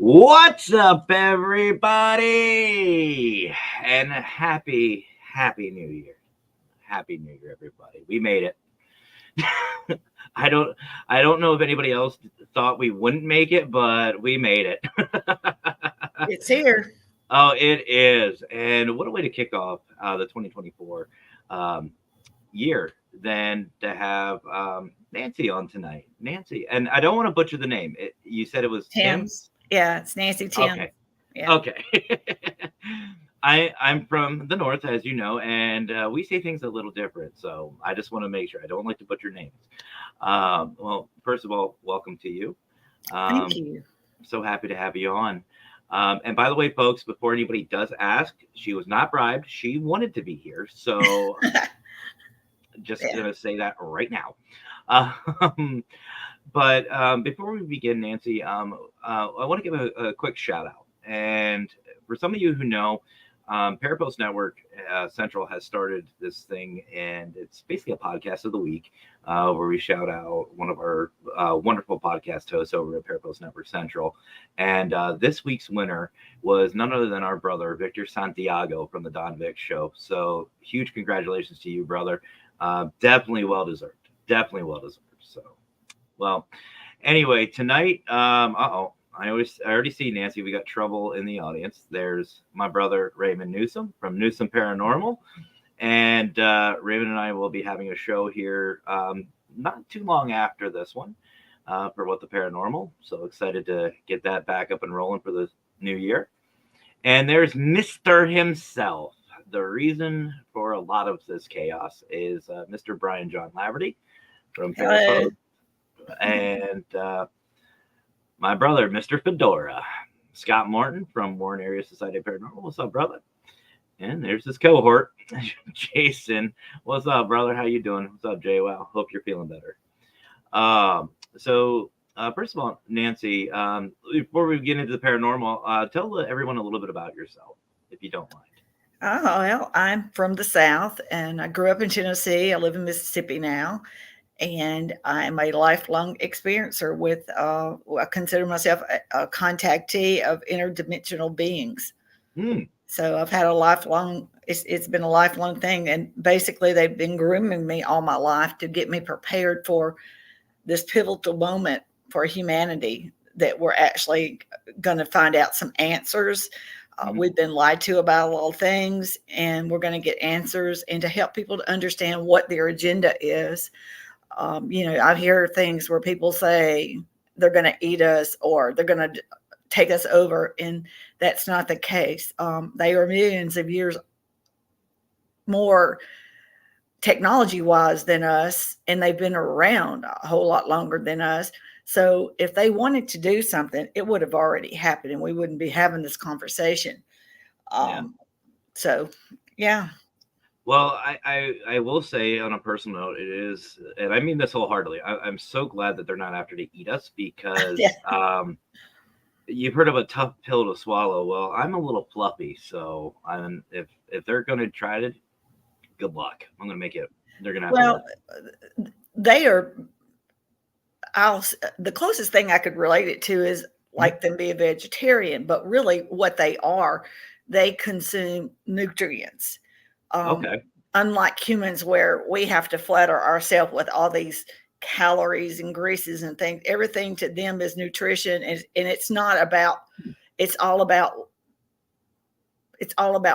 What's up, everybody? And happy New Year. Happy New Year, everybody. We made it. I don't know if anybody else thought we wouldn't make it, but we made it. It's here. Oh, it is. And what a way to kick off the 2024 um, year than to have Nancy on tonight. Nancy. And I don't want to butcher the name. You said it was Tim? Tim's. Yeah, it's Nancy Tim. Okay. Yeah. Okay. I'm from the north, as you know, and we say things a little different. So I just want to make sure I don't like to butcher names. Well, first of all, welcome to you. Thank you. So happy to have you on. And by the way, folks, before anybody does ask, she was not bribed. She wanted to be here. So just going to say that right now. But before we begin, Nancy, I want to give a quick shout out. And for some of you who know, Parapost Network Central has started this thing, and it's basically a podcast of the week where we shout out one of our wonderful podcast hosts over at Parapost Network Central. And this week's winner was none other than our brother, Victor Santiago from the Don Vic Show. So huge congratulations to you, brother. Definitely well deserved. Definitely well deserved. So, well, anyway, tonight, I already see Nancy. We got trouble in the audience. There's my brother Raymond Newsom from Newsom Paranormal, and Raymond and I will be having a show here not too long after this one for What the Paranormal. So excited to get that back up and rolling for the new year. And there's Mr. himself. The reason for a lot of this chaos is Mr. Brian John Laverty from Parapost, and my brother, Mr. Fedora, Scott Morton from Warren Area Society of Paranormal. What's up, brother? And there's his cohort, Jason. What's up, brother? How you doing? What's up, Jay? Wow, hope you're feeling better. So first of all, Nancy, before we get into the paranormal, tell everyone a little bit about yourself, if you don't mind. Oh, well, I'm from the South, and I grew up in Tennessee. I live in Mississippi now. And I'm a lifelong experiencer with, I consider myself a contactee of interdimensional beings. So I've had a lifelong, it's been a lifelong thing. And basically, they've been grooming me all my life to get me prepared for this pivotal moment for humanity that we're actually going to find out some answers. We've been lied to about a lot of things, and we're going to get answers and to help people to understand what their agenda is. I hear things where people say they're going to eat us or they're going to take us over, and that's not the case. They are millions of years more technology-wise than us, and they've been around a whole lot longer than us. So if they wanted to do something, it would have already happened, and we wouldn't be having this conversation. So, yeah. Well, I will say on a personal note, it is, and I mean this wholeheartedly, I'm so glad that they're not after to eat us because you've heard of a tough pill to swallow. Well, I'm a little fluffy, so if they're going to try to, good luck. I'm going to make it. They're going to have to. Well, they are. The closest thing I could relate it to is like them be a vegetarian, but really what they are, they consume nutrients. Okay. Unlike humans, where we have to flatter ourselves with all these calories and greases and things, everything to them is nutrition, and it's not about. It's all about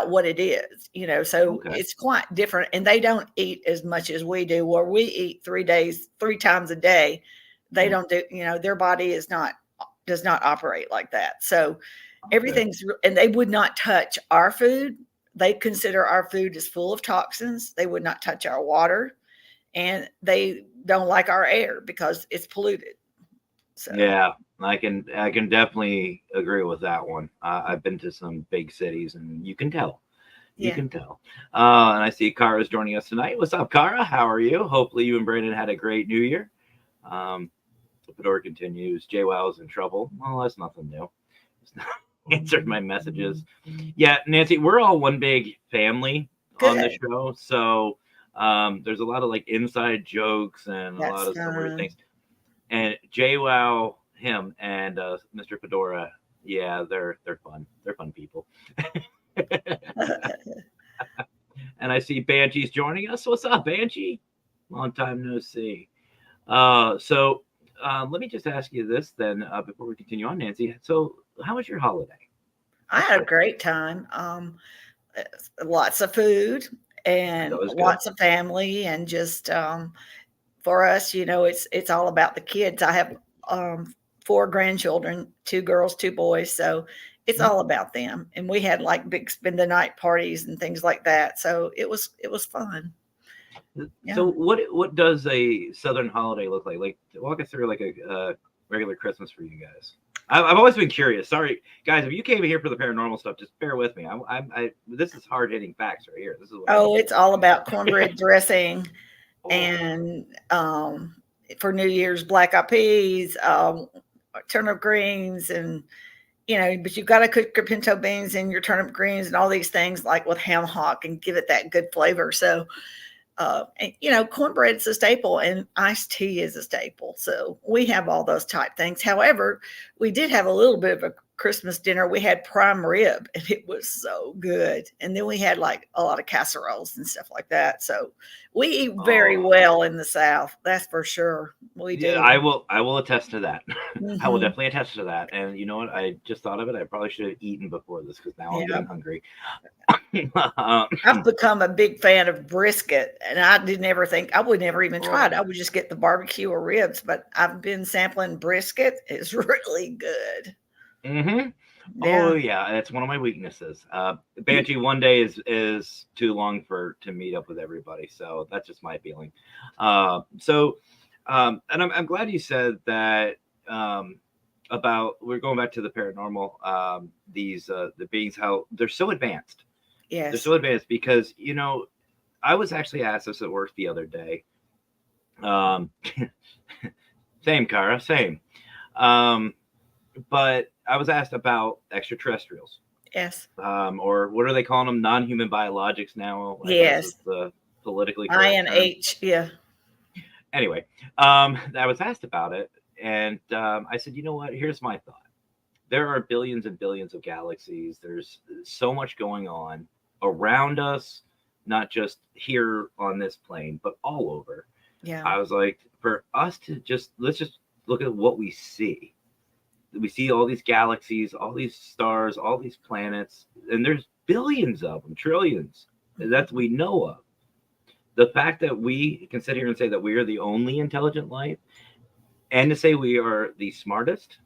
what it is, So It's quite different, and they don't eat as much as we do. Where we eat 3 times a day, they don't do. Their body does not operate like that. So everything's, and they would not touch our food. They consider our food is full of toxins. They would not touch our water, and they don't like our air because it's polluted. So yeah, I can definitely agree with that one. I've been to some big cities, and you can tell. You can tell. And I see Kara's joining us tonight. What's up, Kara? How are you? Hopefully you and Brandon had a great New Year. Fedora continues. JWoww's in trouble. Well, that's nothing new. Answered my messages. Yeah, Nancy, we're all one big family on the show, so there's a lot of like inside jokes and a lot of some weird things. And JWoww, him and Mr. Fedora Yeah, they're fun. They're fun people. And I see Banshee's joining us. What's up, Banshee? Long time no see. So let me just ask you this then before we continue on, Nancy. So, how was your holiday? I Let's had a start there. great time. Lots of food That and was good. lots of family, and just for us, it's all about the kids. I have four grandchildren, two girls, two boys, so it's Mhm. all about them. And we had like big spend the night parties and things like that. So it was fun. So, Yeah. what does a Southern holiday look like? Like, walk us through like a regular Christmas for you guys. I've always been curious. Sorry, guys, if you came here for the paranormal stuff, just bear with me. This is hard hitting facts right here. This is what I Oh, need it's all about you to cornbread dressing Oh, and for New Year's, black eyed peas, turnip greens, and but you've got to cook your pinto beans and your turnip greens and all these things like with ham hock and give it that good flavor. So, and, cornbread's a staple and iced tea is a staple. So we have all those type things. However, we did have a little bit of a Christmas dinner. We had prime rib and it was so good. And then we had like a lot of casseroles and stuff like that. So we eat very oh, well in the South. That's for sure. We yeah. do. I will attest to that. I will Hmm. definitely attest to that. And you know what? I just thought of it. I probably should have eaten before this because now I'm Yeah. getting hungry. I've become a big fan of brisket, and I did never think I would never even try Oh. it. I would just get the barbecue or ribs, but I've been sampling brisket. It's really good. Mm-hmm. Oh Yeah. yeah, it's one of my weaknesses. Banshee one day is too long for to meet up with everybody, so that's just my feeling. And I'm glad you said that um, about we're going back to the paranormal. These the beings how they're so advanced. They're Yes. so advanced because I was actually asked this at work the other day. Um, Same, Kara, same. Um, but I was asked about extraterrestrials, Yes. or what are they calling them? Non-human biologics now, I guess is Yes. the politically correct term. INH. Yeah. Anyway, I was asked about it, and I said, you know what? Here's my thought. There are billions and billions of galaxies. There's so much going on around us, not just here on this plane, but all over. Yeah. I was like, for us to just let's just look at what we see. We see all these galaxies, all these stars, all these planets, and there's billions of them, trillions that we know of. The fact that we can sit here and say that we are the only intelligent life and to say we are the smartest,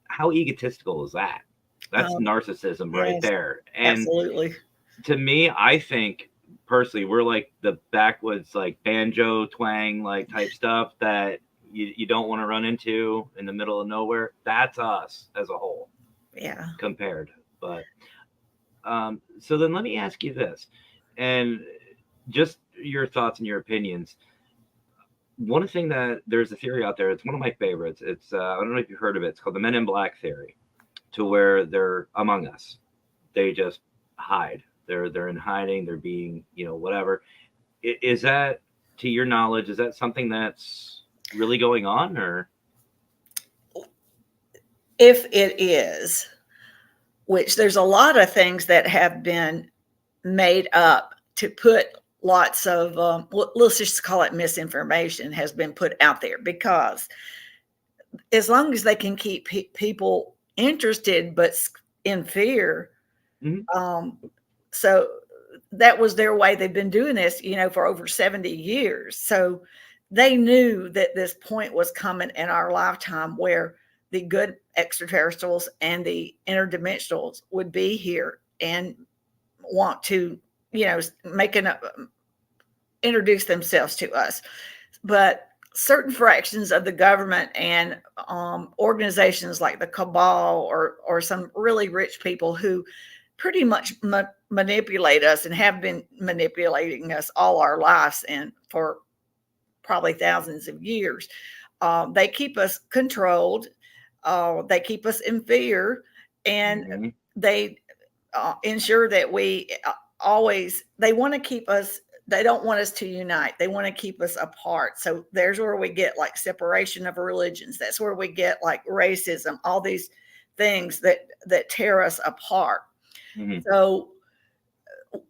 how egotistical is that? That's Um, narcissism right yes. there. And Absolutely. to me, I think personally, we're like the backwoods, like banjo twang, like type stuff that you don't want to run into in the middle of nowhere. That's us as a whole Yeah. compared. But so then let me ask you this, and just your thoughts and your opinions. One thing that there's a theory out there. It's one of my favorites. It's I don't know if you've heard of it. It's called the Men in Black theory, to where they're among us. They just hide. They're in hiding. They're being whatever. Is that to your knowledge? Is that something that's really going on, or If it is, which there's a lot of things that have been made up to put lots of let's just call it misinformation has been put out there because as long as they can keep people interested but in fear, Mhm. um, so that was their way. They've been doing this for over 70 years, so they knew that this point was coming in our lifetime where the good extraterrestrials and the interdimensionals would be here and want to make an introduce themselves to us. But certain fractions of the government and organizations like the cabal or some really rich people who pretty much manipulate us and have been manipulating us all our lives and for probably thousands of years. They keep us controlled. They keep us in fear, and Mhm. they ensure that we always they want to keep us, they don't want us to unite, they want to keep us apart. So there's where we get like separation of religions, that's where we get like racism, all these things that tear us apart. Hmm. So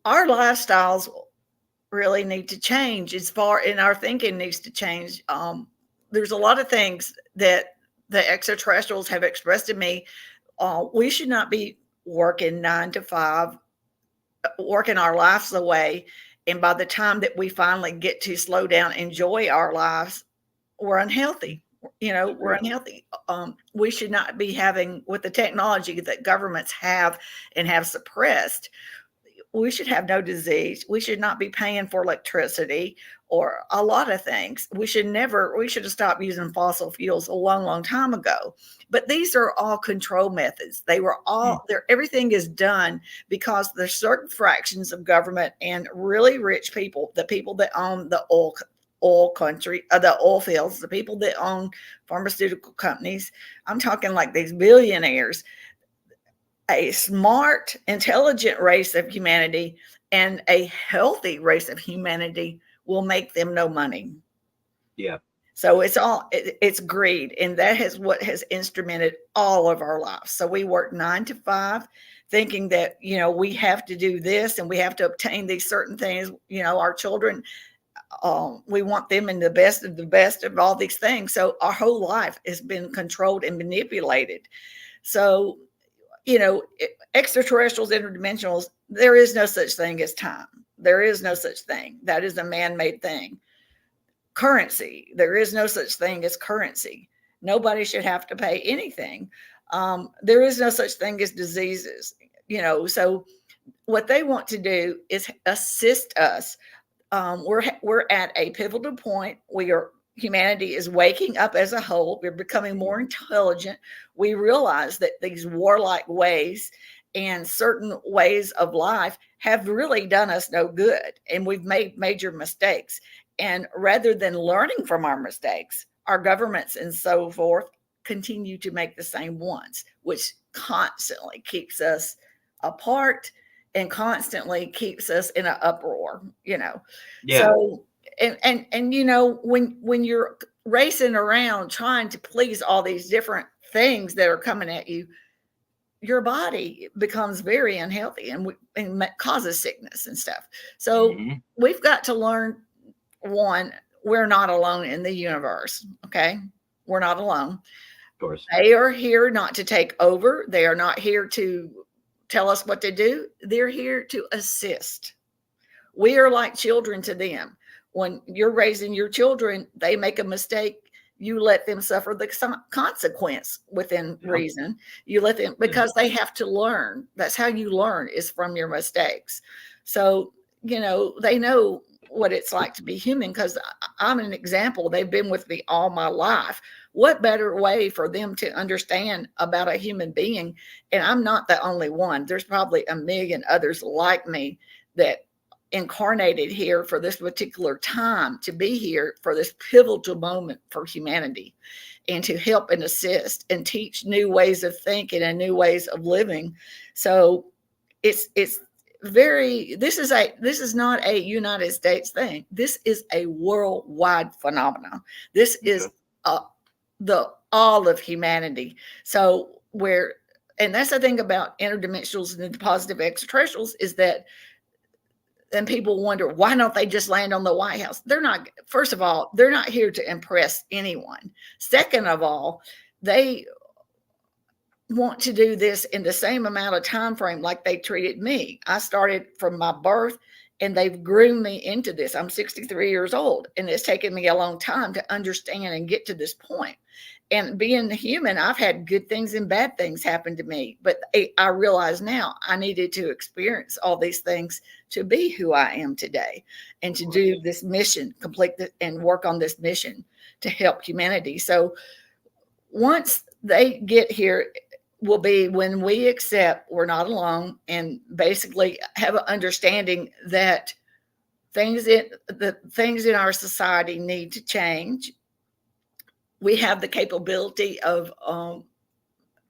our lifestyles really need to change as far, and our thinking needs to change. There's a lot of things that the extraterrestrials have expressed to me. We should not be working 9 to 5, working our lives away. And by the time that we finally get to slow down, enjoy our lives, we're unhealthy. We're Agreed. unhealthy. We should not be having, with the technology that governments have and have suppressed, we should have no disease. We should not be paying for electricity or a lot of things. We should have stopped using fossil fuels a long, long time ago. But these are all control methods. They were Mm. all there. Everything is done because there's certain fractions of government and really rich people, the people that own the the oil fields, the people that own pharmaceutical companies. I'm talking like these billionaires. A smart, intelligent race of humanity and a healthy race of humanity will make them no money. Yeah. So it's greed, and that is what has instrumented all of our lives. So we work 9 to 5, thinking that we have to do this and we have to obtain these certain things. Our children, we want them in the best of all these things. So our whole life has been controlled and manipulated. So extraterrestrials, interdimensionals, there is no such thing as time. There is no such thing. That is a man made thing. Currency, there is no such thing as currency. Nobody should have to pay anything. There is no such thing as diseases. So what they want to do is assist us. We're at a pivotal point. Humanity is waking up as a whole. We're becoming more Mhm. intelligent. We realize that these warlike ways and certain ways of life have really done us no good, and we've made major mistakes. And rather than learning from our mistakes, our governments and so forth continue to make the same ones, which constantly keeps us apart and constantly keeps us in an uproar. Yeah. So and when you're racing around trying to please all these different things that are coming at you, your body becomes very unhealthy and causes sickness and stuff. So Hmm. we've got to learn, one, we're not alone in the universe. Okay, we're not alone. Of course. They are here not to take over. They are not here to tell us what to do. They're here to assist. We are like children to them. When you're raising your children, they make a mistake, you let them suffer the consequence within Yeah. reason. You let them, Yeah. because they have to learn. That's how you learn, is from your mistakes. So, they know what it's like to be human, because I'm an example. They've been with me all my life. What better way for them to understand about a human being? And I'm not the only one. There's probably a million others like me that incarnated here for this particular time, to be here for this pivotal moment for humanity, and to help and assist and teach new ways of thinking and new ways of living. So it's very, this is not a United States thing. This is a worldwide phenomenon. This is Okay. uh, the all of humanity. So where, and that's the thing about interdimensionals and the positive extraterrestrials, is that, and people wonder, why don't they just land on the White House? They're not, first of all, they're not here to impress anyone. Second of all, they want to do this in the same amount of time frame like they treated me. I started from my birth, and they've groomed me into this. I'm 63 years old, and it's taken me a long time to understand and get to this point. And being human, I've had good things and bad things happen to me, but I realize now I needed to experience all these things to be who I am today, and Of to course. do this mission, and work on this mission to help humanity. So once they get here, will be when we accept we're not alone, and basically have an understanding that the things in our society need to change. We have the capability of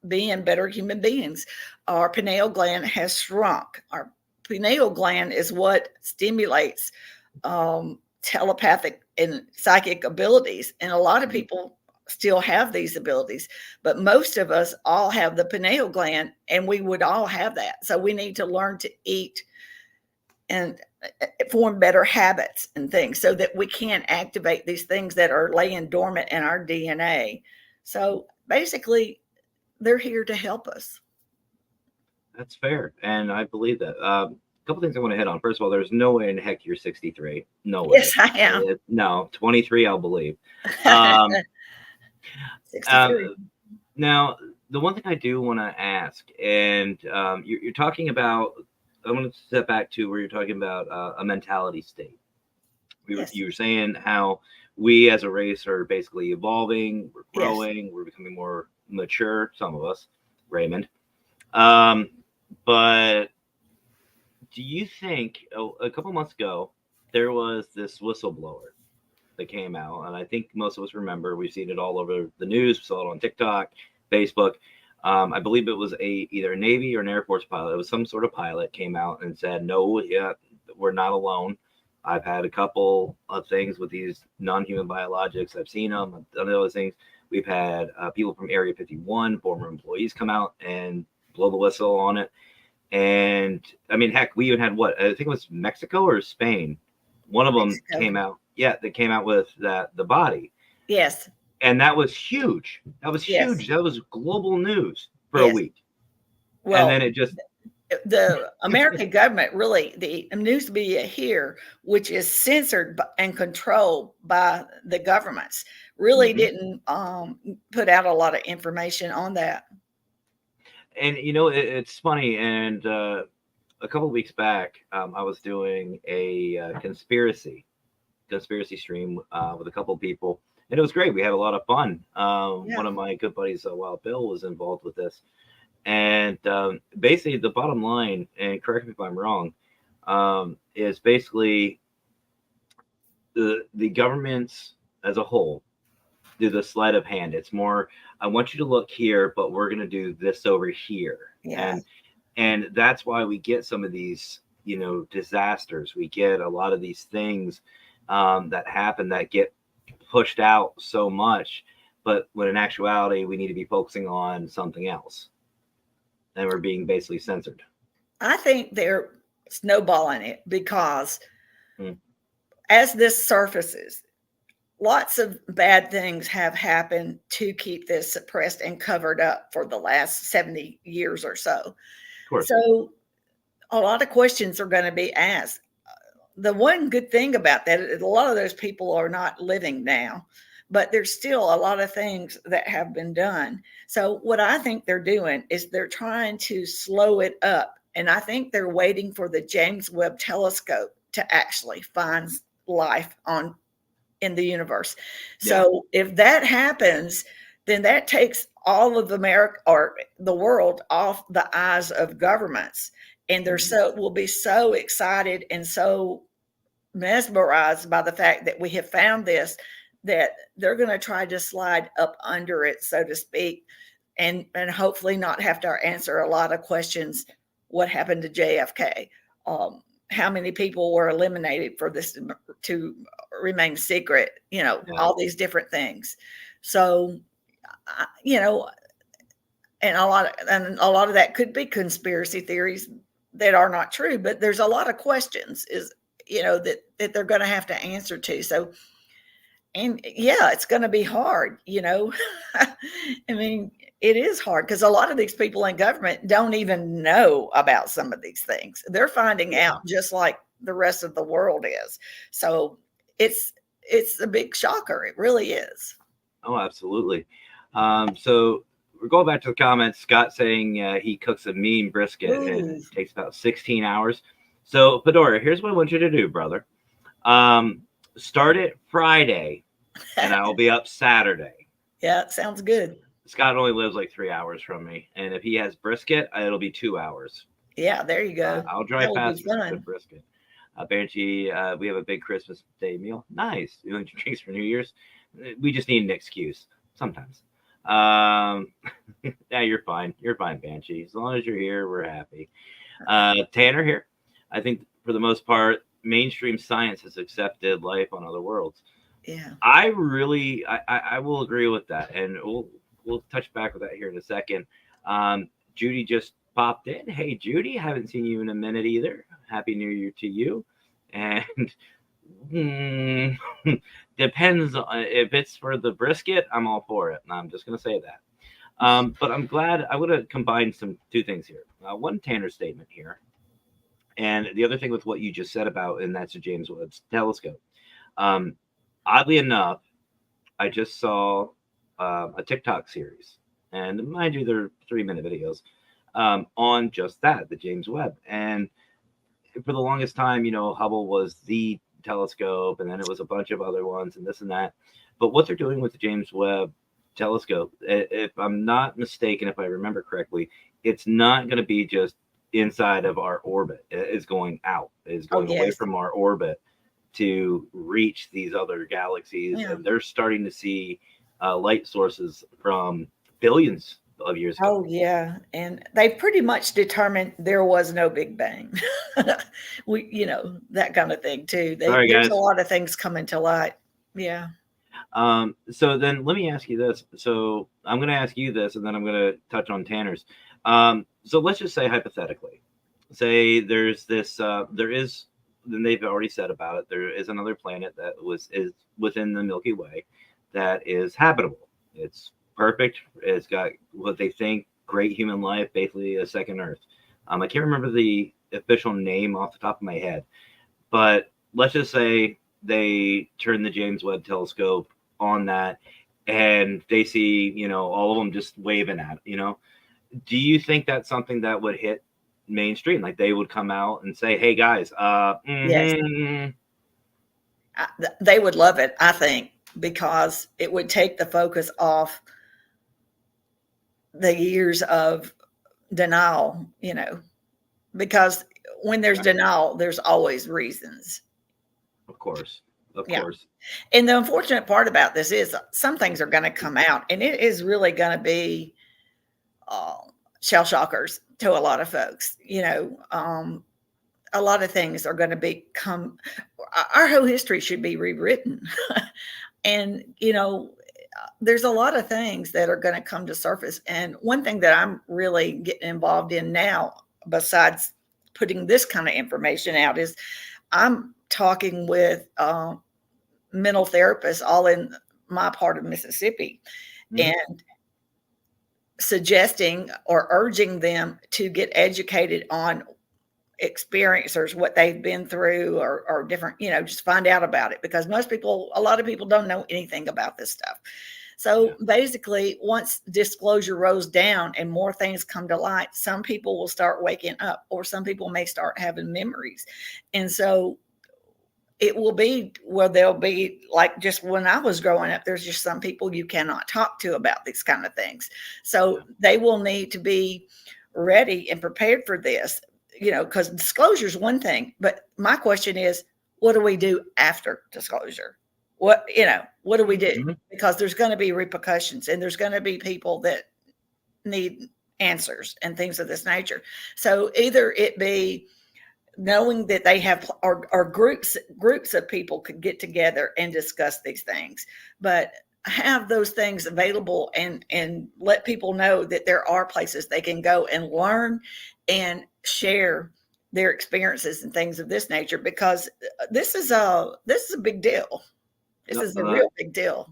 being better human beings. Our pineal gland has shrunk. Our pineal gland is what stimulates telepathic and psychic abilities. And a lot of Mhm. people still have these abilities, but most of us all have the pineal gland, and we would all have that. So we need to learn to eat and form better habits and things so that we can activate these things that are laying dormant in our DNA. So basically, they're here to help us. That's fair, and I believe that. A couple things I want to hit on. First of all, there's no way in heck you're 63. No Yes, way. I am. No, 23, I'll believe. Um, 63. um, Now, the one thing I do want to ask, and you're talking about, I want to step back to where you're talking about a mentality state. Yes. You were saying how we as a race are basically evolving, we're Yes. growing, we're becoming more mature, some of us, Raymond. Um, but do you think a couple months ago there was this whistleblower that came out, and I think most of us remember. We've seen it all over the news. We saw it on TikTok, Facebook. I believe it was either a Navy or an Air Force pilot. It was some sort of pilot came out and said, "No, yeah, we're not alone. I've had a couple of things with these non-human biologics. I've seen them. I've done those things. We've had people from Area 51, former employees, come out and blow the whistle on it." And I mean, heck, we even had what I think it was Mexico or Spain. One of them Mexico. came out. Yeah, they came out with the body, Yes. and that was huge. That was Yes. huge. That was global news for a Yes. week, and then Well, it just the American government, really, the news media here, which is censored and controlled by the governments, really mhm. didn't put out a lot of information on that. And it's funny. And a couple of weeks back, I was doing a conspiracy stream with a couple of people, and it was great. We had a lot of fun. Yeah. One of my good buddies, Wild Bill, was involved with this. And basically, the bottom line, and correct me if I'm wrong, is basically the governments as a whole do the sleight of hand. It's more, I want you to look here, but we're going to do this over here, Yeah. and that's why we get some of these disasters. We get a lot of these things that happen that get pushed out so much, but when in actuality we need to be focusing on something else, and we're being basically censored. I think they're snowballing it because Hmm. as this surfaces, lots of bad things have happened to keep this suppressed and covered up for the last 70 years or so. Of course. So a lot of questions are going to be asked. The one good thing about that is a lot of those people are not living now, but there's still a lot of things that have been done. So what I think they're doing is they're trying to slow it up. And I think they're waiting for the James Webb telescope to actually find life on in the universe. Yeah. So if that happens, then that takes all of America or the world off the eyes of governments. And they're Mhm. so will be so excited and so mesmerized by the fact that we have found this that they're going to try to slide up under it, so to speak, and hopefully not have to answer a lot of questions. What happened to JFK? Um, how many people were eliminated for this to remain secret? Yeah. All these different things. So, you know, and a lot of that could be conspiracy theories that are not true, but there's a lot of questions that they're going to have to answer to. So, and yeah, it's going to be hard. I mean, it is hard because a lot of these people in government don't even know about some of these things. They're finding out Yeah. just like the rest of the world is. So it's a big shocker. It really is. Oh, absolutely. So we're going back to the comments. Scott saying he cooks a mean brisket and Ooh. it takes about 16 hours. So Fedora, here's what I want you to do, brother. Um, Start it Friday, and I will be up Saturday. Yeah, it sounds good. Scott only lives like 3 hours from me, and if he has brisket, it'll be 2 hours. Yeah, there you go. I'll That drive will be past for some good fun. brisket. Banshee, we have a big Christmas Day meal. Nice. You want your drinks for New Year's? We just need an excuse sometimes. Um, yeah, you're fine. You're fine, Banshee. As long as you're here, we're happy. Tanner here. I think for the most part, mainstream science has accepted life on other worlds. Yeah. I will agree with that, and we'll touch back with that here in a second. Judy just popped in. Hey, Judy, haven't seen you in a minute either. Happy New Year to you. And mm, depends if it's for the brisket. I'm all for it. I'm just gonna say that. But I'm glad I would have combined some two things here. One Tanner statement here, and the other thing with what you just said about, and that's the James Webb Telescope. Um, Oddly enough, I just saw a TikTok series, and mind you, they're 3-minute videos on just that, the James Webb. And for the longest time, Hubble was the telescope, and then it was a bunch of other ones, and this and that. But what they're doing with the James Webb telescope, if I'm not mistaken, if I remember correctly, it's not going to be just inside of our orbit. It's going out. It's Oh, going away yes. from our orbit to reach these other galaxies, Yeah. and they're starting to see light sources from billions of years ago. Oh, yeah. And they pretty much determined there was no Big Bang. That kind of thing too. Sorry, There's a guys. lot of things coming to light. Yeah. So then let me ask you this. So I'm going to ask you this, and then I'm going to touch on Tanner's. So let's just say hypothetically, say there's this, there is, then they've already said about it. There is another planet that is within the Milky Way that is habitable. It's perfect. It's got what they think great human life, basically a second Earth. I can't remember the official name off the top of my head, but let's just say they turn the James Webb Telescope on that, and they see, all of them just waving at it. Do you think that's something that would hit mainstream? Like they would come out and say, "Hey guys, Yes. They would love it, I think, because it would take the focus off the years of denial, because when there's denial, there's always reasons. of course, of Yeah. course, And the unfortunate part about this is some things are going to come out, and it is really going to be uh, shell shockers to a lot of folks. A lot of things are going to become, our whole history should be rewritten. And, there's a lot of things that are going to come to surface. And one thing that I'm really getting involved in now, besides putting this kind of information out, is I'm talking with mental therapists all in my part of Mississippi, Mhm. and suggesting or urging them to get educated on experiencers, what they've been through, or different, just find out about it, because a lot of people don't know anything about this stuff. Yeah. So basically, once disclosure rolls down and more things come to light, some people will start waking up, or some people may start having memories. And so it will be where there'll be, like, just when I was growing up, there's just some people you cannot talk to about these kind of things. So Yeah. they will need to be ready and prepared for this, because disclosure is one thing. But my question is, what do we do after disclosure? What do we do? Mhm. Because there's going to be repercussions, and there's going to be people that need answers and things of this nature. So either it be knowing that they have, or groups of people could get together and discuss these things, but have those things available, and let people know that there are places they can go and learn and share their experiences and things of this nature, because this is a big deal. This No, is a real big deal.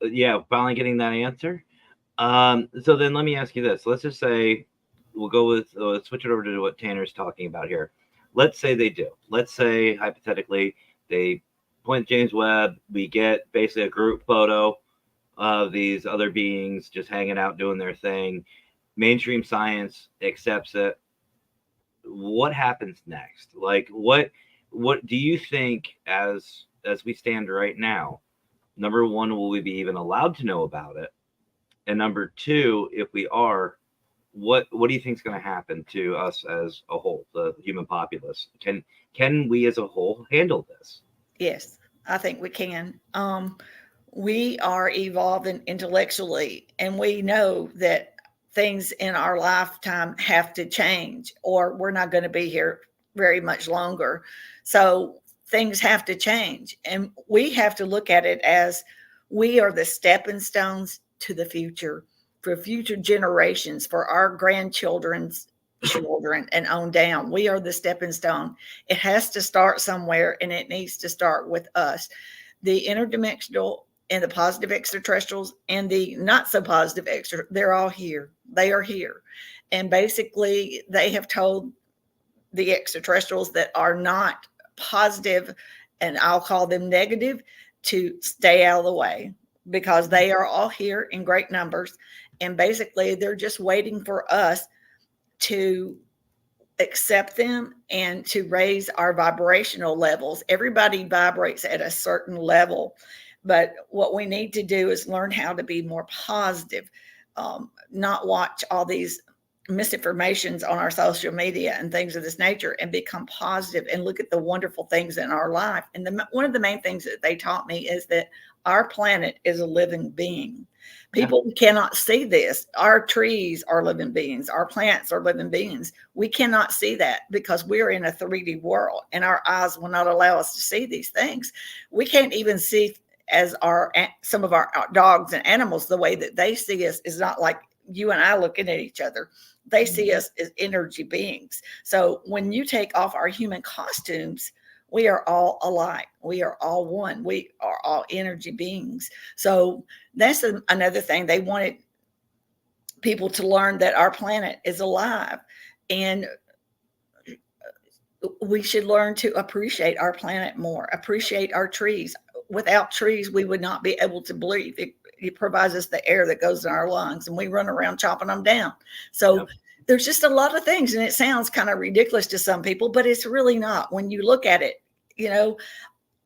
yeah, finally getting that answer. So then let me ask you this. Let's just say we'll go with, let's switch it over to what Tanner's talking about here. Let's say they do. Let's say hypothetically they point James Webb. We get basically a group photo of these other beings just hanging out doing their thing. Mainstream science accepts it. What happens next? Like what do you think as we stand right now? Number one, will we be even allowed to know about it? And number two, if we are, what do you think is going to happen to us as a whole, the human populace? Can we as a whole handle this? Yes, I think we can. We are evolving intellectually, and we know that things in our lifetime have to change, or we're not going to be here very much longer. So things have to change. And we have to look at it as we are the stepping stones to the future for future generations, for our grandchildren's children and on down. We are the stepping stone. It has to start somewhere, and it needs to start with us. The interdimensional and the positive extraterrestrials and the not so positive extra, they're all here. They are here. And basically, they have told the extraterrestrials that are not positive, and I'll call them negative, to stay out of the way, because they are all here in great numbers. And basically, they're just waiting for us to accept them and to raise our vibrational levels. Everybody vibrates at a certain level, but what we need to do is learn how to be more positive, not watch all these misinformations on our social media and things of this nature, and become positive and look at the wonderful things in our life. And one of the main things that they taught me is that our planet is a living being. People cannot see this. Our trees are living beings. Our plants are living beings. We cannot see that because we're in a 3D world, and our eyes will not allow us to see these things. We can't even see as some of our dogs and animals. The way that they see us is not like you and I looking at each other. They see us as energy beings. So when you take off our human costumes, we are all alike. We are all one. We are all energy beings. So that's another thing. They wanted people to learn that our planet is alive, and we should learn to appreciate our planet more, appreciate our trees. Without trees, we would not be able to breathe. It provides us the air that goes in our lungs, and we run around chopping them down. So there's just a lot of things, and it sounds kind of ridiculous to some people, but it's really not. When you look at it,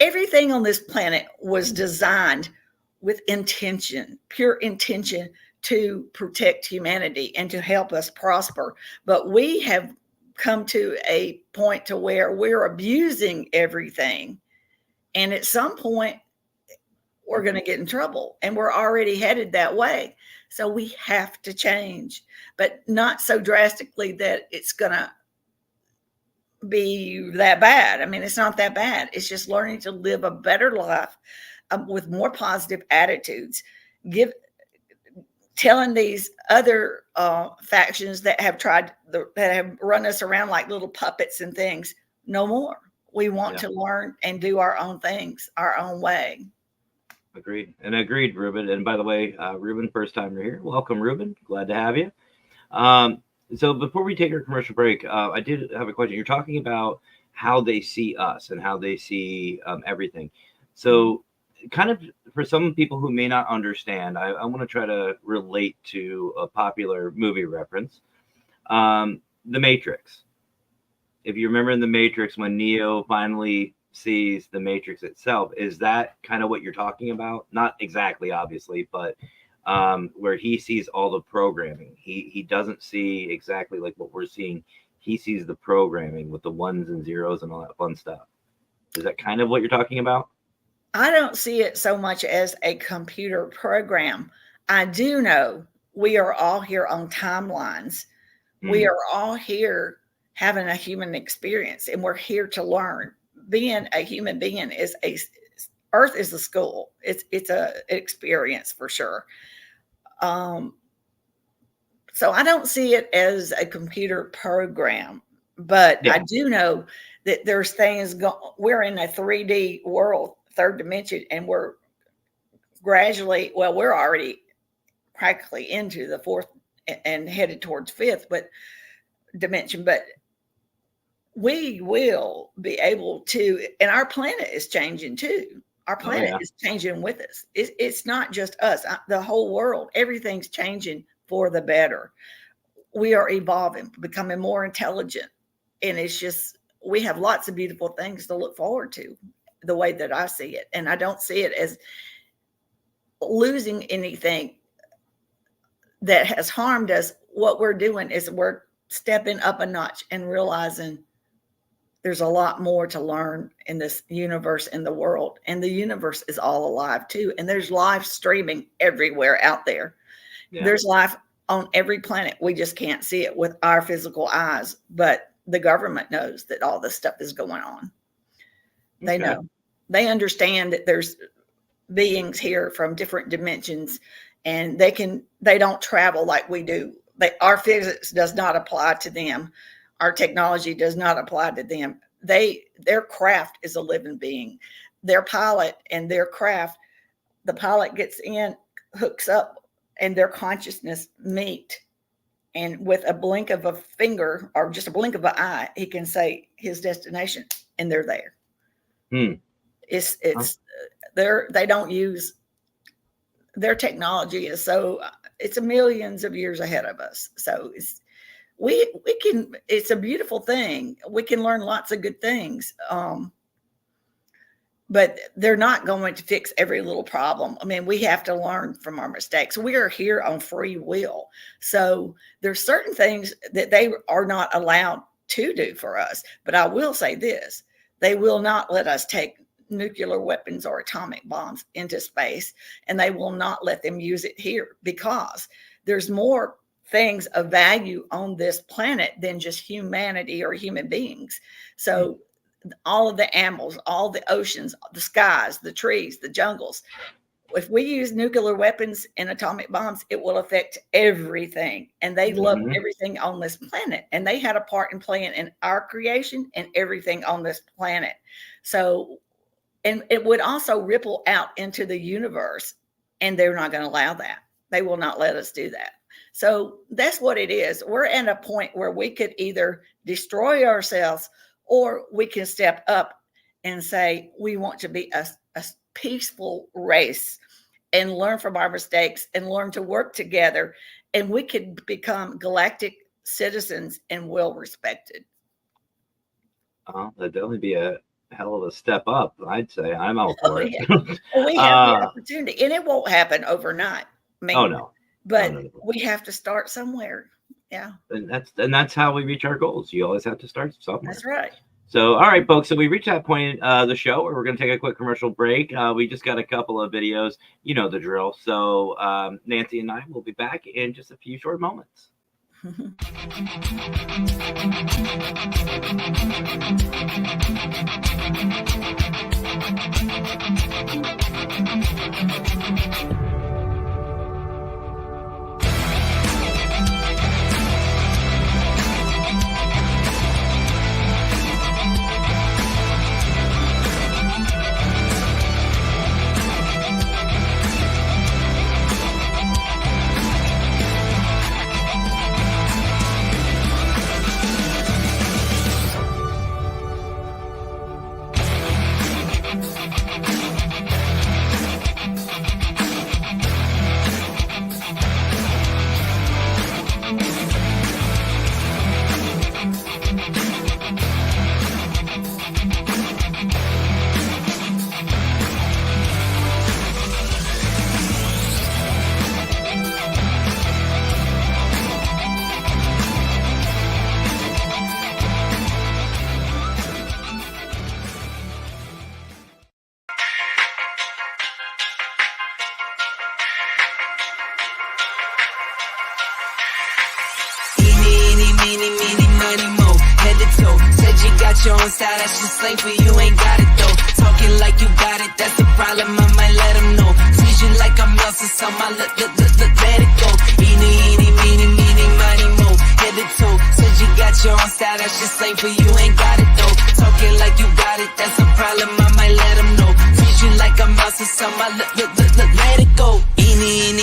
everything on this planet was designed with intention, pure intention, to protect humanity and to help us prosper. But we have come to a point to where we're abusing everything. And at some point, we're going to get in trouble, and we're already headed that way. So we have to change, but not so drastically that it's going to be that bad. I mean, it's not that bad. It's just learning to live a better life with more positive attitudes. Telling these other factions that have run us around like little puppets and things, no more. We want to learn and do our own things our own way. Agreed, Ruben. And by the way, Ruben, first time you're here. Welcome, Ruben. Glad to have you. So before we take our commercial break, I did have a question. You're talking about how they see us and how they see everything. So kind of for some people who may not understand, I want to try to relate to a popular movie reference, The Matrix. If you remember in The Matrix, when Neo finally sees the Matrix itself, is that kind of what you're talking about? Not exactly, obviously, but where he sees all the programming. He doesn't see exactly like what we're seeing. He sees the programming with the ones and zeros and all that fun stuff. Is that kind of what you're talking about? I don't see it so much as a computer program. I do know we are all here on timelines. We are all here having a human experience, and we're here to learn. Being a human being Earth is a school. It's a experience for sure. So I don't see it as a computer program, but I do know that there's things we're in a 3D world, third dimension, and we're we're already practically into the fourth and headed towards fifth dimension, but we will be able to, and our planet is changing too. Our planet is changing with us. It's not just us, the whole world. Everything's changing for the better. We are evolving, becoming more intelligent. And it's just, we have lots of beautiful things to look forward to, the way that I see it. And I don't see it as losing anything that has harmed us. What we're doing is we're stepping up a notch and realizing there's a lot more to learn in this universe, in the world, and the universe is all alive too. And there's live streaming everywhere out there. There's life on every planet. We just can't see it with our physical eyes, but the government knows that all this stuff is going on. They know. They understand that there's beings here from different dimensions, and they don't travel like we do. Our physics does not apply to them. Our technology does not apply to them. Their craft is a living being. Their pilot and their craft, the pilot gets in, hooks up, and their consciousness meet. And with a blink of a finger or just a blink of an eye, he can say his destination, and they're there. It's they don't use their technology is so it's millions of years ahead of us. So it's a beautiful thing. We can learn lots of good things. But they're not going to fix every little problem. I mean, we have to learn from our mistakes. We are here on free will. So there's certain things that they are not allowed to do for us. But I will say this, they will not let us take nuclear weapons or atomic bombs into space, and they will not let them use it here because there's more things of value on this planet than just humanity or human beings. So all of the animals, all the oceans, the skies, the trees, the jungles. If we use nuclear weapons and atomic bombs, it will affect everything. And they love everything on this planet. And they had a part in playing in our creation and everything on this planet. So, and it would also ripple out into the universe. And they're not going to allow that. They will not let us do that. So that's what it is. We're at a point where we could either destroy ourselves or we can step up and say, we want to be a peaceful race and learn from our mistakes and learn to work together. And we could become galactic citizens and well respected. That'd definitely be a hell of a step up, I'd say. I'm all for it. Yeah. Well, we have the opportunity, and it won't happen overnight. I mean, no. But we have to start somewhere. Yeah. And that's how we reach our goals. You always have to start somewhere. That's right. So, all right, folks. So we reached that point in the show where we're going to take a quick commercial break. We just got a couple of videos. You know the drill. So Nancy and I will be back in just a few short moments. Your own style, that's just slang for you, ain't got it though. Talking like you got it, that's the problem, I might let them know. Squeeze you like I'm melting some, I let it go. Eeny, meeny, miny, mo. Head to toe, said you got your own style, that's just slang for you, ain't got it though. Talking like you got it, that's a problem, I might let them know. Squeeze you like I'm melting some, I let it go. Eeny,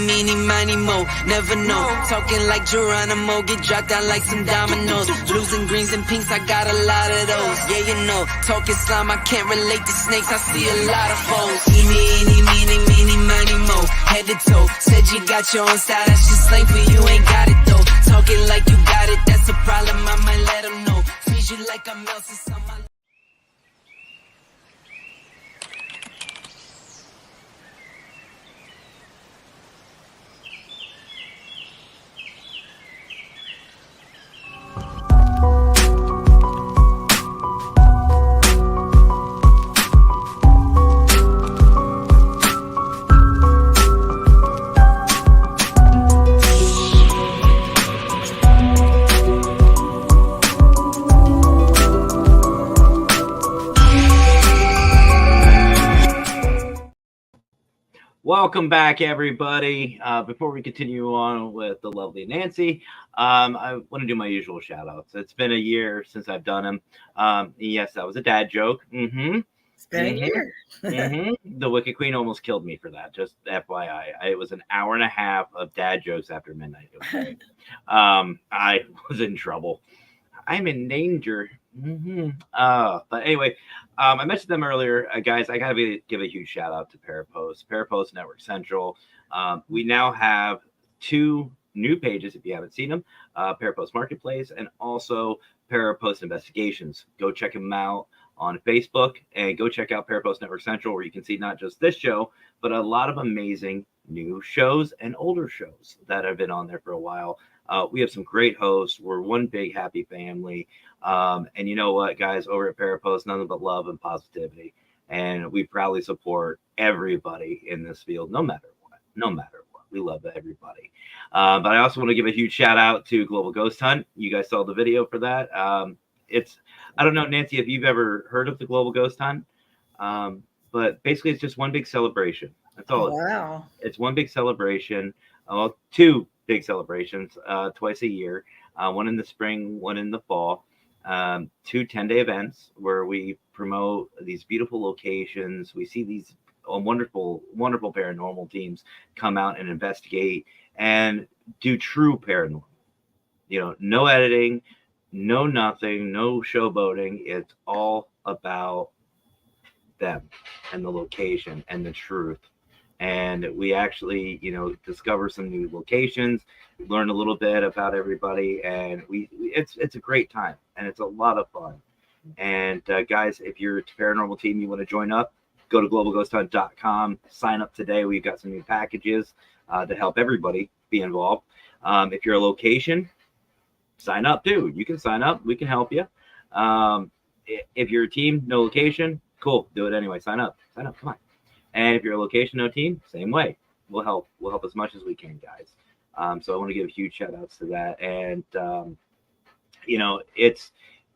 meeny, miny, mo. Never know, talking like Geronimo, get dropped down like some dominoes. Blues and greens and pinks, I got a lot of those. Yeah, you know, talking slime, I can't relate to snakes, I see a lot of foes. Eeny, meeny, miny, mo. Head to toe, said you got your own style, that's just slang for you, ain't got it though. Talking like you got it, that's a problem, I might let them know. Freeze you like I'm melting some. Welcome back, everybody. Before we continue on with the lovely Nancy, I want to do my usual shout outs. It's been a year since I've done them. Yes, that was a dad joke. It's been a year. The Wicked Queen almost killed me for that. Just FYI, it was an hour and a half of dad jokes after midnight. Okay? I was in trouble. I'm in danger. But anyway, I mentioned them earlier, guys. I gotta give a huge shout out to Parapost Network Central. We now have 2 new pages if you haven't seen them, Parapost Marketplace and also Parapost Investigations. Go check them out on Facebook and go check out Parapost Network Central, where you can see not just this show, but a lot of amazing new shows and older shows that have been on there for a while. We have some great hosts. We're one big happy family. And you know what, guys, over at Parapost, nothing but love and positivity. And we proudly support everybody in this field, no matter what. No matter what. We love everybody. But I also want to give a huge shout out to Global Ghost Hunt. You guys saw the video for that. I don't know, Nancy, if you've ever heard of the Global Ghost Hunt. But basically, it's just one big celebration. That's all. Wow. It's one big celebration. 2 big celebrations twice a year, one in the spring, one in the fall. 2 10-day events where we promote these beautiful locations. We see these wonderful paranormal teams come out and investigate and do true paranormal. No editing, no nothing, no showboating. It's all about them and the location and the truth. And we actually, discover some new locations, learn a little bit about everybody, and it's a great time and it's a lot of fun. And guys, if you're a paranormal team, you want to join up, go to globalghosthunt.com, sign up today. We've got some new packages to help everybody be involved. If you're a location, sign up too. You can sign up. We can help you. If you're a team, no location, cool. Do it anyway. Sign up. Come on. And if you're a location, no team, same way. We'll help as much as we can, guys. So I want to give huge shout outs to that. And,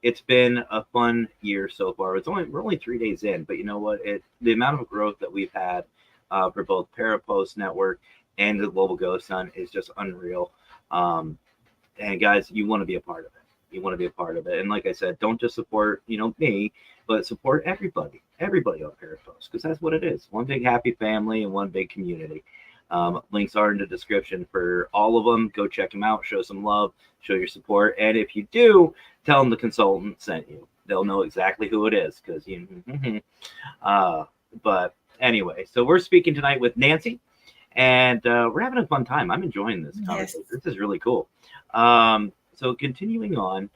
it's been a fun year so far. We're only 3 days in, but you know what? The amount of growth that we've had for both Parapost Network and the Global Ghost Hunt is just unreal. And guys, you want to be a part of it. And like I said, don't just support, me, but support everybody on Parapost, because that's what it is. One big happy family and one big community. Links are in the description for all of them. Go check them out. Show some love. Show your support. And if you do, tell them the consultant sent you. They'll know exactly who it is. But anyway, so we're speaking tonight with Nancy, and we're having a fun time. I'm enjoying this conversation. Yes. This is really cool. So continuing on,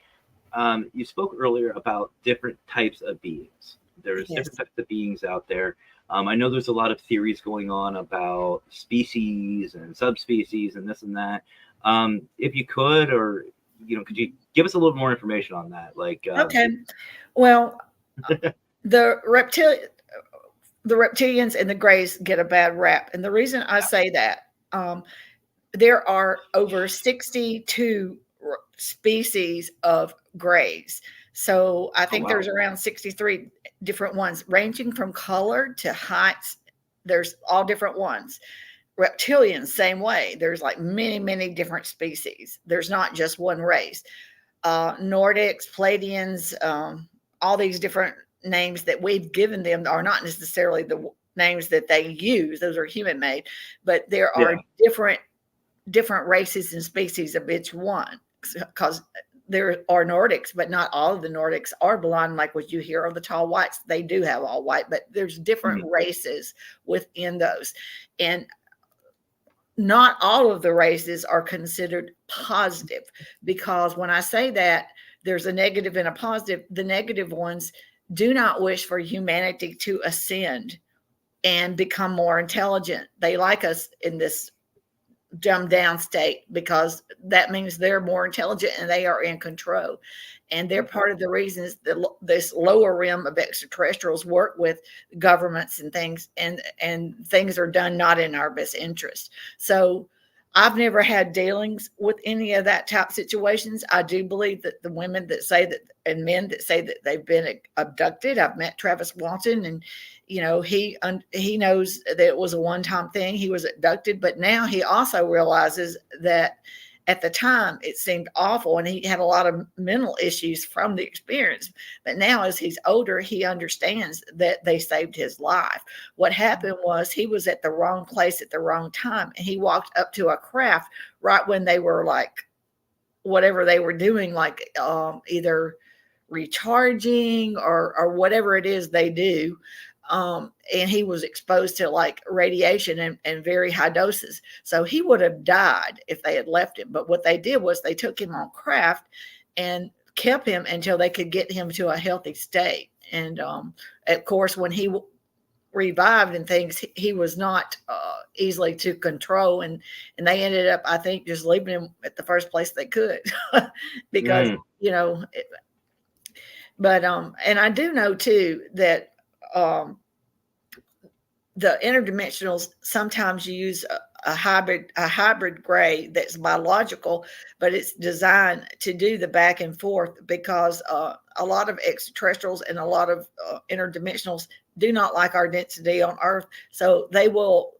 you spoke earlier about different types of beings. There's different types of beings out there. I know there's a lot of theories going on about species and subspecies and this and that. If you could, or could you give us a little more information on that? Okay, well, the reptilians and the Greys get a bad rap, and the reason I say that, there are over 62 species of Greys. So I think there's around 63 different ones, ranging from color to heights. There's all different ones. Reptilians, same way. There's like many different species. There's not just one race. Nordics, Pleiadians, all these different names that we've given them are not necessarily the names that they use. Those are human made, but there are different races and species of each one, because there are Nordics, but not all of the Nordics are blonde like what you hear of the tall whites. They do have all white, but there's different races within those. And not all of the races are considered positive, because when I say that there's a negative and a positive, the negative ones do not wish for humanity to ascend and become more intelligent. They like us in this dumbed down state, because that means they're more intelligent and they are in control. And they're part of the reasons that this lower realm of extraterrestrials work with governments and things, and things are done not in our best interest. So I've never had dealings with any of that type situations. I do believe that the women that say that and men that say that they've been abducted. I've met Travis Walton, and he knows that it was a one-time thing. He was abducted, but now he also realizes that at the time it seemed awful, and he had a lot of mental issues from the experience. But now, as he's older, he understands that they saved his life. What happened was he was at the wrong place at the wrong time, and he walked up to a craft right when they were like whatever they were doing, like either recharging or whatever it is they do. And he was exposed to like radiation and very high doses. So he would have died if they had left him. But what they did was they took him on craft and kept him until they could get him to a healthy state. And of course, when he revived and things, he was not easily to control, and they ended up, I think, just leaving him at the first place they could because but and I do know too that the interdimensionals sometimes use a hybrid gray that's biological, but it's designed to do the back and forth because a lot of extraterrestrials and a lot of interdimensionals do not like our density on Earth, so they will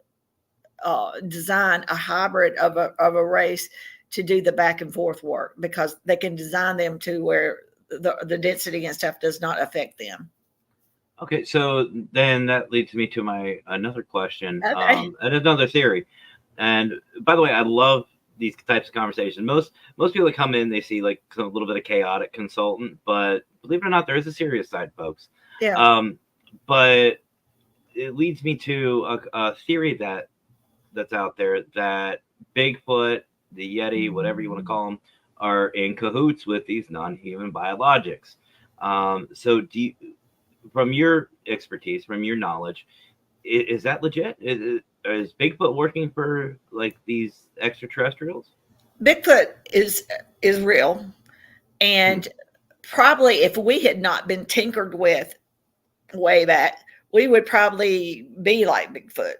design a hybrid of a race to do the back and forth work because they can design them to where the density and stuff does not affect them. Okay, so then that leads me to my another question, Okay. and another theory. And by the way, I love these types of conversations. Most people that come in, they see like a little bit of chaotic consultant, but believe it or not, there is a serious side, folks. Yeah. But it leads me to a theory that's out there that Bigfoot, the Yeti, whatever you want to call them, are in cahoots with these non-human biologics. So do you, from your expertise, from your knowledge, is that legit? Is Bigfoot working for like these extraterrestrials? Bigfoot is real, and probably if we had not been tinkered with way back, we would probably be like Bigfoot.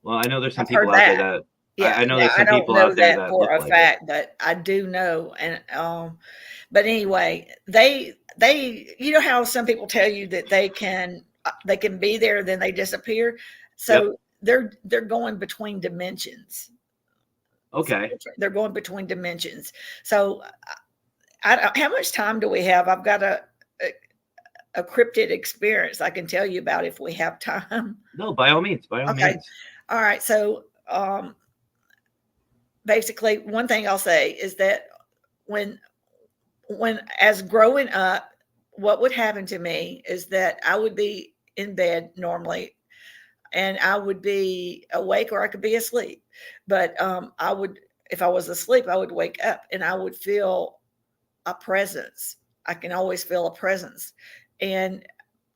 Well, I know there's some I've heard people out there that. that Yeah, I know now there's I some don't people know out there that that for look a like fact, but I do know. And but anyway, they you know how some people tell you that they can be there, then they disappear. So they're going between dimensions. Okay. They're going between dimensions. So how much time do we have? I've got a cryptid experience I can tell you about if we have time. No, by all means, by all Okay. means. All right. So basically, one thing I'll say is that when as growing up, what would happen to me is that I would be in bed normally, and I would be awake or I could be asleep. But I would, if I was asleep, I would wake up and I would feel a presence. I can always feel a presence, and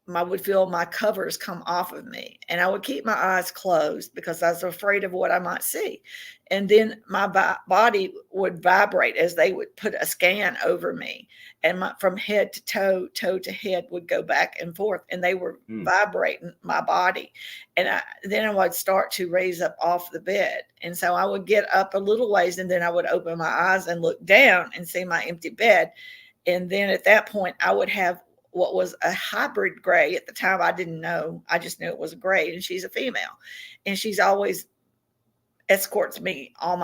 I would feel my covers come off of me, and I would keep my eyes closed because I was afraid of what I might see. And then my body would vibrate as they would put a scan over me, and from head to toe to head would go back and forth, and they were vibrating my body. And then I would start to raise up off the bed, and so I would get up a little ways, and then I would open my eyes and look down and see my empty bed. And then at that point, I would have what was a hybrid gray. At the time, I didn't know. I just knew it was a gray, and she's a female, and she's always has escorted me all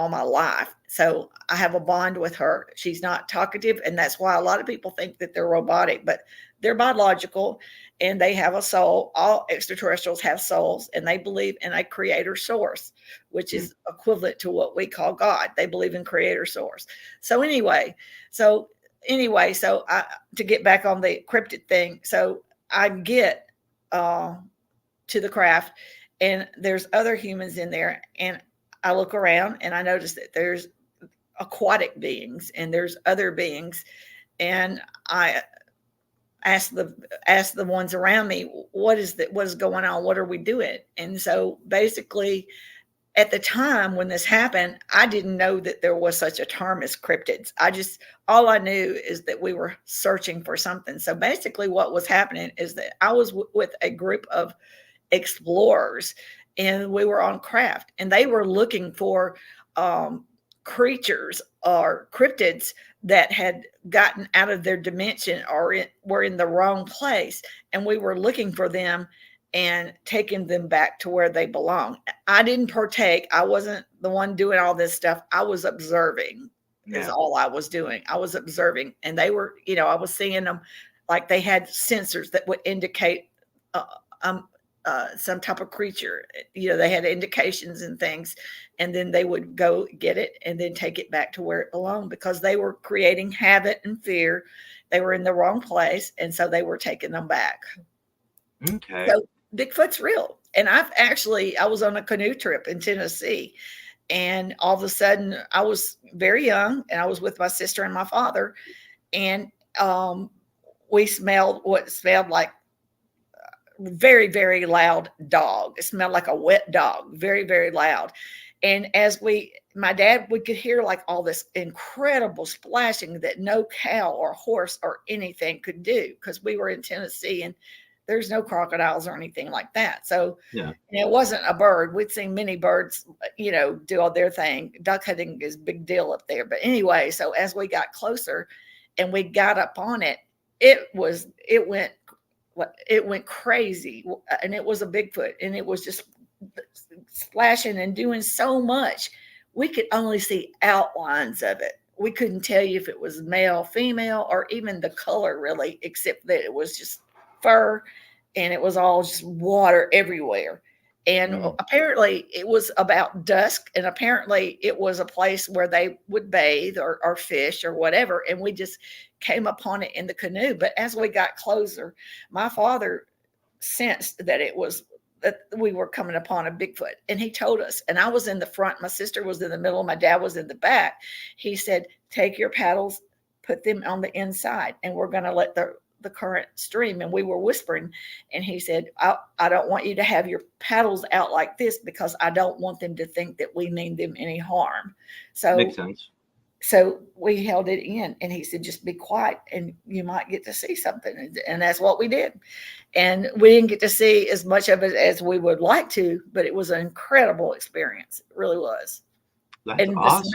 my life. So I have a bond with her. She's not talkative, and that's why a lot of people think that they're robotic, but they're biological, and they have a soul. All extraterrestrials have souls, and they believe in a creator source, which is equivalent to what we call God. They believe in creator source. So to get back on the cryptid thing, so I get to the craft, and there's other humans in there, and I look around and I notice that there's aquatic beings and there's other beings, and I ask the ones around me, what is going on? What are we doing? And so basically, at the time when this happened, I didn't know that there was such a term as cryptids. All I knew is that we were searching for something. So basically what was happening is that I was with a group of explorers, and we were on craft, and they were looking for creatures or cryptids that had gotten out of their dimension or were in the wrong place, and we were looking for them and taking them back to where they belong. I didn't partake. I wasn't the one doing all this stuff. I was observing is all I was doing. I was observing, and they were, I was seeing them like they had sensors that would indicate uh, um, some type of creature. They had indications and things, and then they would go get it and then take it back to where it belonged, because they were creating havoc and fear. They were in the wrong place, and so they were taking them back. Okay. So Bigfoot's real. And I was on a canoe trip in Tennessee, and all of a sudden I was very young, and I was with my sister and my father, and we smelled what smelled like very, very loud dog. It smelled like a wet dog, very, very loud. And my dad, we could hear like all this incredible splashing that no cow or horse or anything could do, because we were in Tennessee and there's no crocodiles or anything like that. So it wasn't a bird. We'd seen many birds, do all their thing. Duck hunting is a big deal up there. But anyway, so as we got closer and we got up on it, it went crazy, and it was a Bigfoot, and it was just splashing and doing so much. We could only see outlines of it. We couldn't tell you if it was male, female, or even the color really, except that it was just fur, and it was all just water everywhere. And apparently it was about dusk, and apparently it was a place where they would bathe or fish or whatever. And we just came upon it in the canoe. But as we got closer, my father sensed that we were coming upon a Bigfoot, and he told us. And I was in the front, my sister was in the middle, my dad was in the back. He said, take your paddles, put them on the inside, and we're going to let the current stream. And we were whispering, and he said, I don't want you to have your paddles out like this, because I don't want them to think that we mean them any harm. So makes sense. So we held it in, and he said, just be quiet and you might get to see something. And that's what we did. And we didn't get to see as much of it as we would like to, but it was an incredible experience. It really was. That's awesome.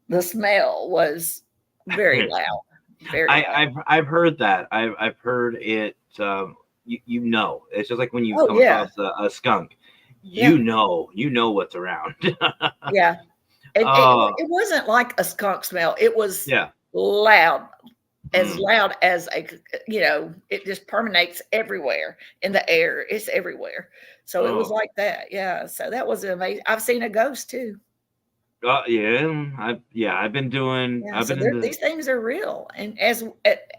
The smell was very loud. I've heard that. I've heard it. It's just like when you come across a skunk. You know what's around. Yeah. It wasn't like a skunk smell. It was loud, as loud as it just permeates everywhere in the air. It's everywhere. So it was like that. Yeah. So that was amazing. I've seen a ghost too. I've been doing. These things are real, and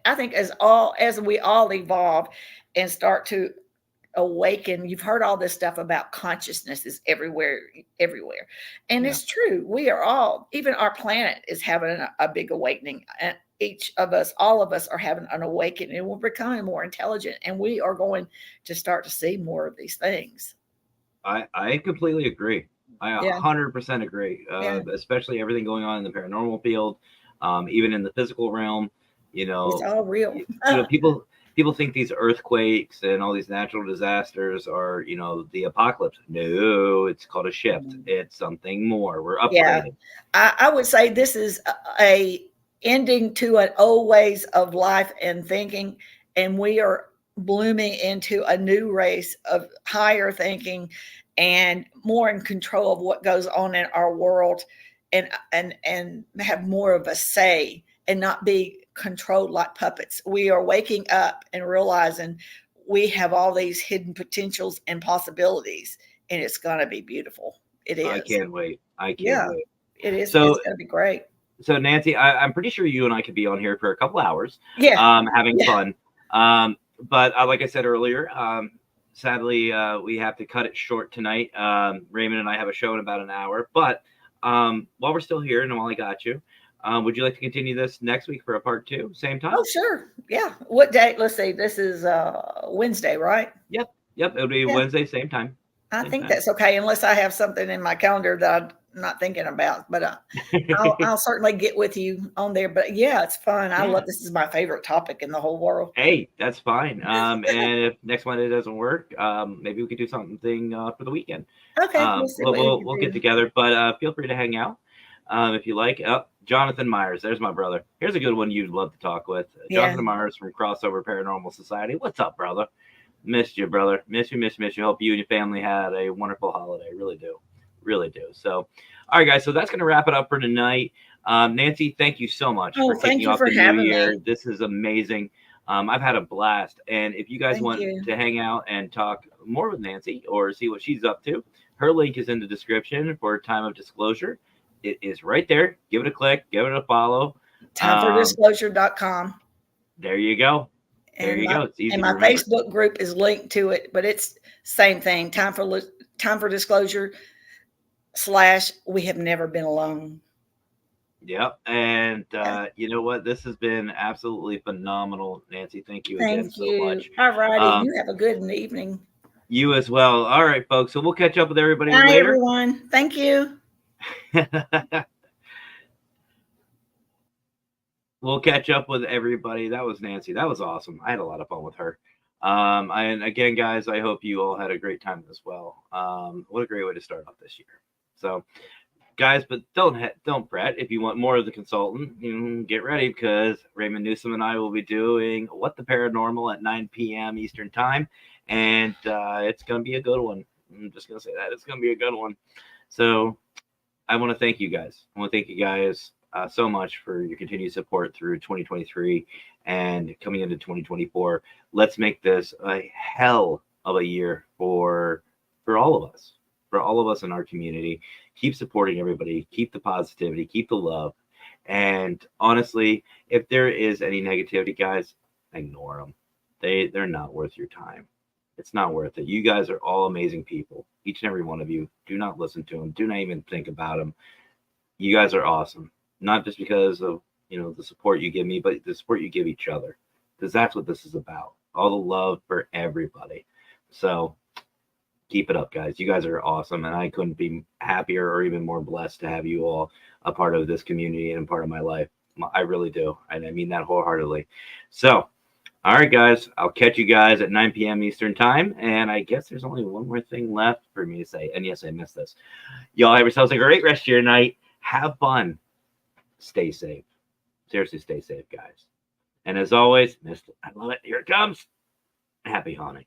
I think as we all evolve and start to awaken, you've heard all this stuff about consciousness is everywhere, and it's true. We are all, even our planet is having a big awakening, and all of us are having an awakening, and we're becoming more intelligent, and we are going to start to see more of these things. I completely agree. I 100% agree, especially everything going on in the paranormal field, even in the physical realm. It's all real. People think these earthquakes and all these natural disasters are, the apocalypse. No, it's called a shift. It's something more. We're upgrading. I would say this is a ending to an old ways of life and thinking, and we are blooming into a new race of higher thinking and more in control of what goes on in our world, and have more of a say and not be controlled like puppets. We are waking up and realizing we have all these hidden potentials and possibilities, and it's going to be beautiful. It is. I can't wait. Wait. It is. So, it's going to be great. So Nancy, I'm pretty sure you and I could be on here for a couple hours. Having fun. But like I said earlier, sadly, we have to cut it short tonight. Raymond and I have a show in about an hour. But while we're still here and while I got you, would you like to continue this next week for a part 2, same time? Oh, sure. Yeah. What day? Let's see. This is Wednesday, right? Yep. It'll be Wednesday, same time. I think that's okay, unless I have something in my calendar that not thinking about. But I'll certainly get with you on there. But yeah, it's fun. I love this. Is my favorite topic in the whole world. Hey, that's fine. And if next Monday doesn't work, maybe we could do something for the weekend. Okay, we'll get together. But feel free to hang out if you like. Jonathan Myers, there's my brother. Here's a good one you'd love to talk with. Jonathan Myers from Crossover Paranormal Society. What's up, brother? Missed you, brother. Miss you. Hope you and your family had a wonderful holiday. Really do. So, all right, guys. So that's going to wrap it up for tonight. Nancy, thank you so much for kicking off the new year. This is amazing. I've had a blast. And if you guys want to hang out and talk more with Nancy or see what she's up to, her link is in the description for Time of Disclosure. It is right there. Give it a click. Give it a follow. TimeForDisclosure.com. There you go. There you go. It's easy and my Facebook group is linked to it, but it's same thing. Time for Disclosure / We Have Never Been Alone. Yep. And you know what? This has been absolutely phenomenal, Nancy. Thank you again so much. All righty. You have a good evening. You as well. All right, folks. So we'll catch up with everybody later. Bye, everyone. Thank you. We'll catch up with everybody. That was Nancy. That was awesome. I had a lot of fun with her. And again, guys, I hope you all had a great time as well. What a great way to start off this year. So, guys, but don't fret. If you want more of the consultant, get ready because Raymond Newsom and I will be doing What the Paranormal at 9 p.m. Eastern Time, and it's going to be a good one. I'm just going to say that. It's going to be a good one. So I want to thank you guys. I want to thank you guys so much for your continued support through 2023 and coming into 2024. Let's make this a hell of a year for all of us in our community. Keep supporting everybody, keep the positivity, keep the love. And honestly, if there is any negativity, guys, ignore them. They're not worth your time. It's not worth it. You guys are all amazing people. Each and every one of you. Do not listen to them. Do not even think about them. You guys are awesome. Not just because of, the support you give me, but the support you give each other. Because that's what this is about. All the love for everybody. So keep it up, guys. You guys are awesome. And I couldn't be happier or even more blessed to have you all a part of this community and a part of my life. I really do. And I mean that wholeheartedly. So, all right, guys. I'll catch you guys at 9 p.m. Eastern Time. And I guess there's only one more thing left for me to say. And yes, I missed this. Y'all have yourselves a great rest of your night. Have fun. Stay safe. Seriously, stay safe, guys. And as always, I love it. Here it comes. Happy Hanukkah.